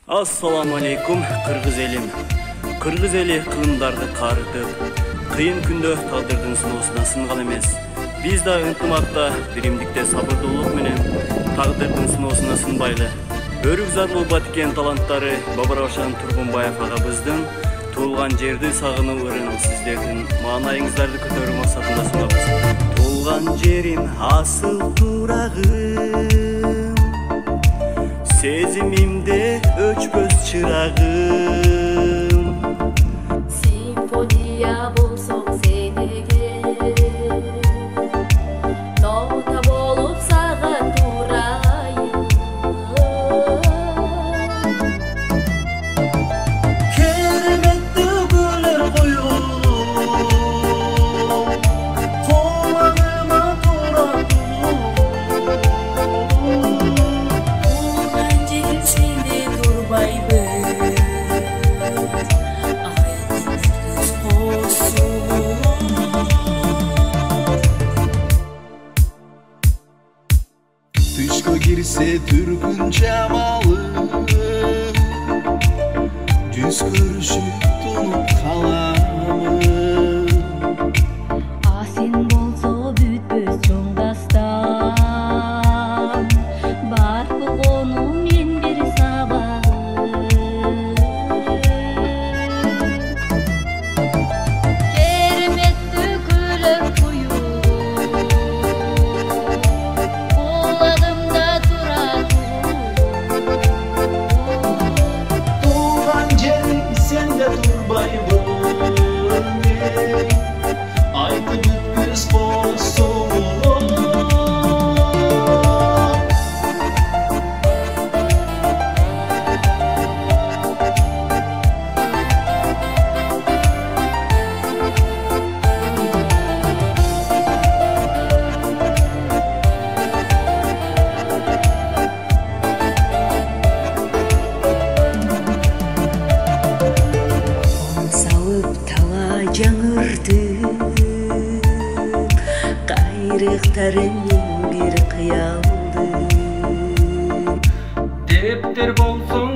Assalamu alaikum Kırgız elim. Kırgız eli kılımdарды qarıtıp, kıyın күндө taqdırdın сыноосуна сынган эмес. Biz da ынтымакта, биримдикте сабырдуулук менен тaqдырдын сыноосуна сынбайлы. Өрүк зат болбат экен таланттары Бабаравшан Тургунбаев агабыздын Туылган жерди сагынуу ырын сиздердин маанайыңыздарды көтөрүү максатында сунабыз. Туылган жерим асыл турагым, сезимимде өчпөс чырагым. Симфония болсоң сенеге, нота болуп сага турайын. Кереметті гүлер коюп, колағыма туратып. Улган жер сенде турбайбын, айылыңыз косулуп. Түшкө кирсе түркүн жамалы, жүз көрүшүп тунуп каламын. Асин болсо бүтпөс чоң дастан, бар болгону мен бир сабагым. Кереметті күлөр куюп, кулагымда турат. Туған жерим сенде турбайбын, айтып бүткүс болсоңулуп. Сауып талай жаңырды, кайрыктарың бир кыялды. Дептер болсоң